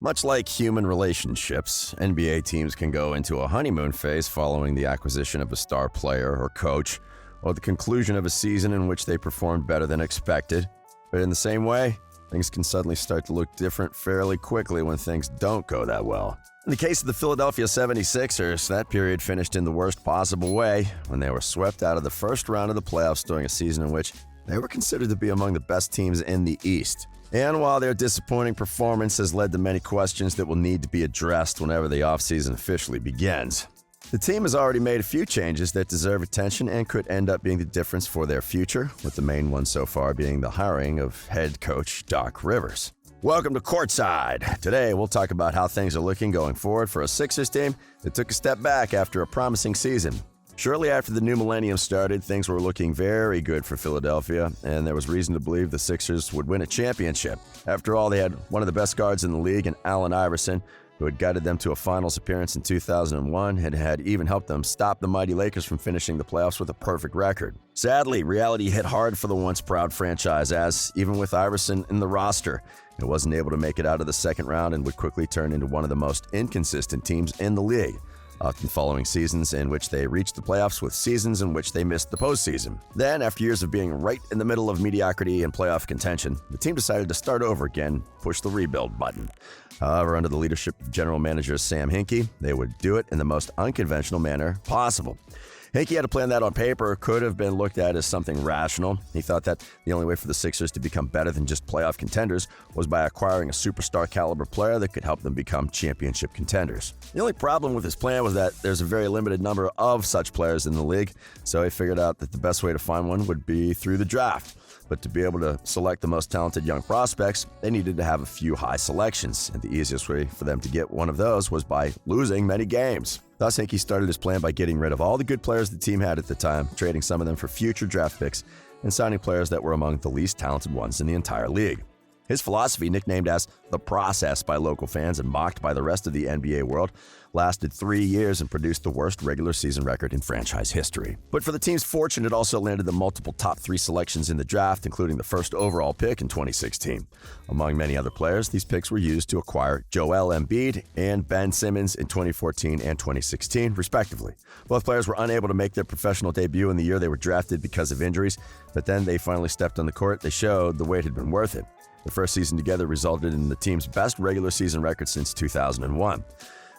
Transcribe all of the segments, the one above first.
Much like human relationships, NBA teams can go into a honeymoon phase following the acquisition of a star player or coach, or the conclusion of a season in which they performed better than expected. But in the same way, things can suddenly start to look different fairly quickly when things don't go that well. In the case of the Philadelphia 76ers, that period finished in the worst possible way when they were swept out of the first round of the playoffs during a season in which they were considered to be among the best teams in the East. And while their disappointing performance has led to many questions that will need to be addressed whenever the offseason officially begins, the team has already made a few changes that deserve attention and could end up being the difference for their future, with the main one so far being the hiring of head coach Doc Rivers. Welcome to Courtside. Today, we'll talk about how things are looking going forward for a Sixers team that took a step back after a promising season. Shortly after the new millennium started, things were looking very good for Philadelphia, and there was reason to believe the Sixers would win a championship. After all, they had one of the best guards in the league in Allen Iverson, who had guided them to a finals appearance in 2001 and had even helped them stop the mighty Lakers from finishing the playoffs with a perfect record. Sadly, reality hit hard for the once proud franchise as, even with Iverson in the roster, it wasn't able to make it out of the second round and would quickly turn into one of the most inconsistent teams in the league, often following seasons in which they reached the playoffs with seasons in which they missed the postseason. Then, after years of being right in the middle of mediocrity and playoff contention, the team decided to start over again, push the rebuild button. However, under the leadership of general manager Sam Hinkie, they would do it in the most unconventional manner possible. Hinkie had a plan that on paper could have been looked at as something rational. He thought that the only way for the Sixers to become better than just playoff contenders was by acquiring a superstar caliber player that could help them become championship contenders. The only problem with his plan was that there's a very limited number of such players in the league, so he figured out that the best way to find one would be through the draft. But to be able to select the most talented young prospects, they needed to have a few high selections, and the easiest way for them to get one of those was by losing many games. Thus, Hinkie started his plan by getting rid of all the good players the team had at the time, trading some of them for future draft picks, and signing players that were among the least talented ones in the entire league. His philosophy, nicknamed as the process by local fans and mocked by the rest of the NBA world, lasted 3 years and produced the worst regular season record in franchise history. But for the team's fortune, it also landed them multiple top 3 selections in the draft, including the first overall pick in 2016. Among many other players, these picks were used to acquire Joel Embiid and Ben Simmons in 2014 and 2016, respectively. Both players were unable to make their professional debut in the year they were drafted because of injuries, but then they finally stepped on the court. They showed the wait had been worth it. The first season together resulted in the team's best regular season record since 2001,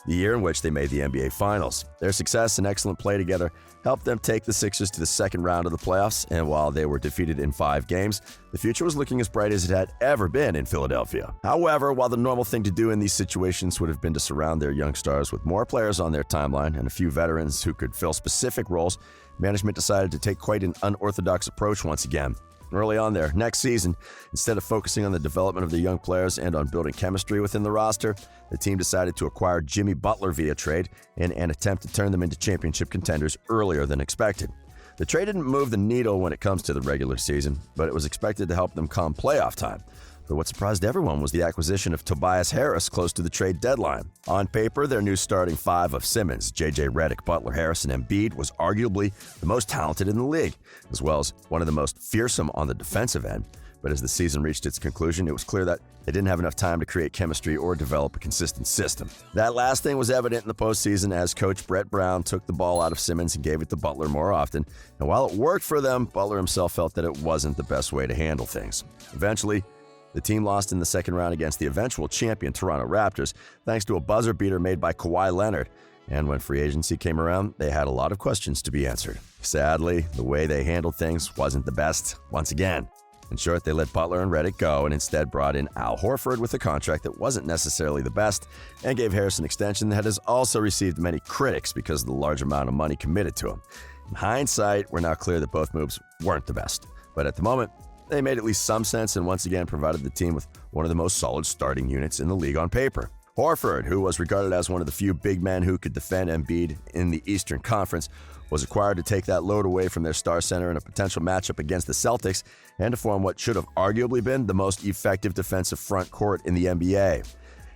the year in which they made the NBA Finals. Their success and excellent play together helped them take the Sixers to the second round of the playoffs, and while they were defeated in 5 games, the future was looking as bright as it had ever been in Philadelphia. However, while the normal thing to do in these situations would have been to surround their young stars with more players on their timeline and a few veterans who could fill specific roles, management decided to take quite an unorthodox approach once again. Early on there, next season, instead of focusing on the development of the young players and on building chemistry within the roster, the team decided to acquire Jimmy Butler via trade in an attempt to turn them into championship contenders earlier than expected. The trade didn't move the needle when it comes to the regular season, but it was expected to help them come playoff time. But what surprised everyone was the acquisition of Tobias Harris close to the trade deadline. On paper, their new starting 5 of Simmons, JJ Redick, Butler, Harris, and Embiid was arguably the most talented in the league, as well as one of the most fearsome on the defensive end. But as the season reached its conclusion, it was clear that they didn't have enough time to create chemistry or develop a consistent system. That last thing was evident in the postseason as coach Brett Brown took the ball out of Simmons and gave it to Butler more often. And while it worked for them, Butler himself felt that it wasn't the best way to handle things. Eventually, the team lost in the second round against the eventual champion Toronto Raptors, thanks to a buzzer beater made by Kawhi Leonard. And when free agency came around, they had a lot of questions to be answered. Sadly, the way they handled things wasn't the best once again. In short, they let Butler and Redick go and instead brought in Al Horford with a contract that wasn't necessarily the best and gave Harris an extension that has also received many critics because of the large amount of money committed to him. In hindsight, we're now clear that both moves weren't the best. But at the moment, they made at least some sense and once again provided the team with one of the most solid starting units in the league on paper. Horford, who was regarded as one of the few big men who could defend Embiid in the Eastern Conference, was acquired to take that load away from their star center in a potential matchup against the Celtics and to form what should have arguably been the most effective defensive front court in the NBA.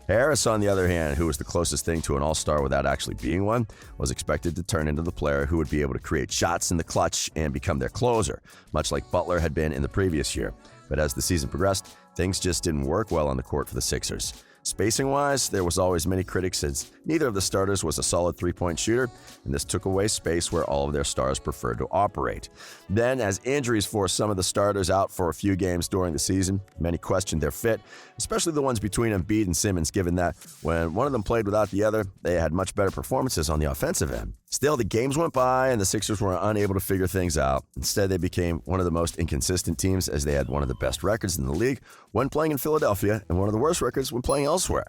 Harris, on the other hand, who was the closest thing to an all-star without actually being one, was expected to turn into the player who would be able to create shots in the clutch and become their closer, much like Butler had been in the previous year. But as the season progressed, things just didn't work well on the court for the Sixers. Spacing-wise, there was always many critics as neither of the starters was a solid three-point shooter, and this took away space where all of their stars preferred to operate. Then, as injuries forced some of the starters out for a few games during the season, many questioned their fit, especially the ones between Embiid and Simmons, given that when one of them played without the other, they had much better performances on the offensive end. Still, the games went by and the Sixers were unable to figure things out. Instead, they became one of the most inconsistent teams as they had one of the best records in the league when playing in Philadelphia and one of the worst records when playing elsewhere.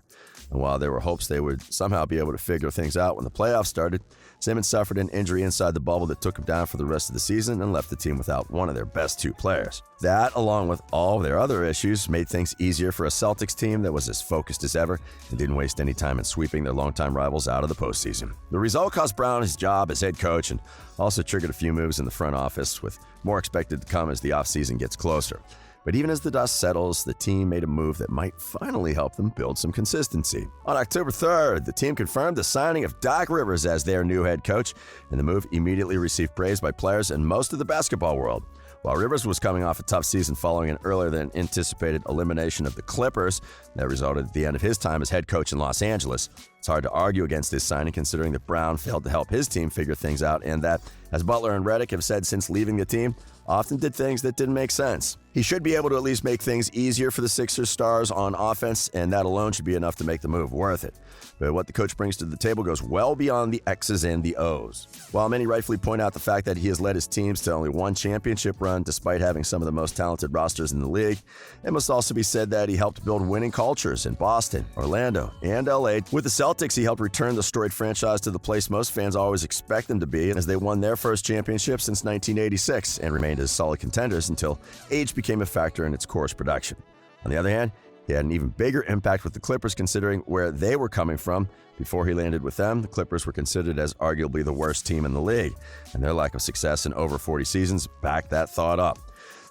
And while there were hopes they would somehow be able to figure things out when the playoffs started, Simmons suffered an injury inside the bubble that took him down for the rest of the season and left the team without one of their best two players. That, along with all of their other issues, made things easier for a Celtics team that was as focused as ever and didn't waste any time in sweeping their longtime rivals out of the postseason. The result cost Brown his job as head coach and also triggered a few moves in the front office, with more expected to come as the offseason gets closer. But even as the dust settles, the team made a move that might finally help them build some consistency. On October 3rd, the team confirmed the signing of Doc Rivers as their new head coach, and the move immediately received praise by players and most of the basketball world. While Rivers was coming off a tough season following an earlier than anticipated elimination of the Clippers that resulted at the end of his time as head coach in Los Angeles, it's hard to argue against this signing considering that Brown failed to help his team figure things out and that, as Butler and Redick have said since leaving the team, often did things that didn't make sense. He should be able to at least make things easier for the Sixers stars on offense, and that alone should be enough to make the move worth it. But what the coach brings to the table goes well beyond the X's and the O's. While many rightfully point out the fact that he has led his teams to only one championship run despite having some of the most talented rosters in the league, it must also be said that he helped build winning cultures in Boston, Orlando, and LA. With the Celtics, he helped return the storied franchise to the place most fans always expect them to be as they won their first championship since 1986 and remained as solid contenders until age became a factor in its course production. On the other hand, he had an even bigger impact with the Clippers considering where they were coming from. Before he landed with them, the Clippers were considered as arguably the worst team in the league, and their lack of success in over 40 seasons backed that thought up.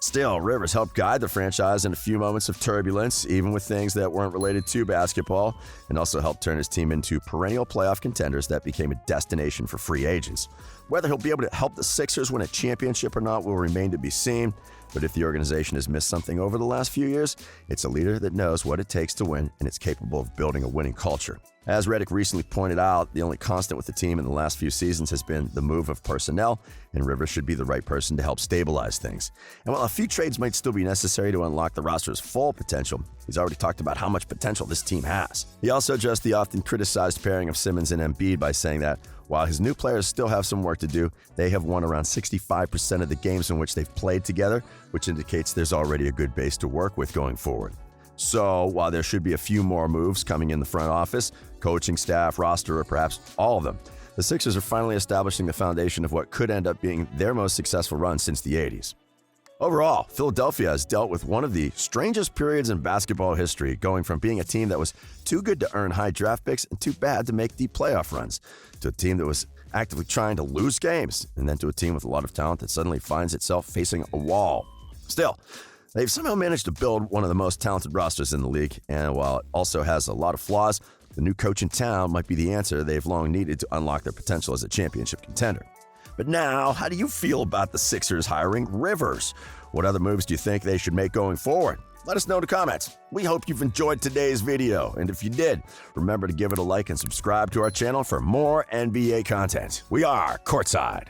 Still, Rivers helped guide the franchise in a few moments of turbulence, even with things that weren't related to basketball, and also helped turn his team into perennial playoff contenders that became a destination for free agents. Whether he'll be able to help the Sixers win a championship or not will remain to be seen, but if the organization has missed something over the last few years, it's a leader that knows what it takes to win and is capable of building a winning culture. As Redick recently pointed out, the only constant with the team in the last few seasons has been the move of personnel, and Rivers should be the right person to help stabilize things. And while a few trades might still be necessary to unlock the roster's full potential, he's already talked about how much potential this team has. He also addressed the often criticized pairing of Simmons and Embiid by saying that while his new players still have some work to do, they have won around 65% of the games in which they've played together, which indicates there's already a good base to work with going forward. So, while there should be a few more moves coming in the front office, coaching staff, roster, or perhaps all of them, the Sixers are finally establishing the foundation of what could end up being their most successful run since the 80s. Overall, Philadelphia has dealt with one of the strangest periods in basketball history, going from being a team that was too good to earn high draft picks and too bad to make deep playoff runs, to a team that was actively trying to lose games, and then to a team with a lot of talent that suddenly finds itself facing a wall. Still, they've somehow managed to build one of the most talented rosters in the league, and while it also has a lot of flaws, the new coach in town might be the answer they've long needed to unlock their potential as a championship contender. But now, how do you feel about the Sixers hiring Rivers? What other moves do you think they should make going forward? Let us know in the comments. We hope you've enjoyed today's video, and if you did, remember to give it a like and subscribe to our channel for more NBA content. We are Courtside.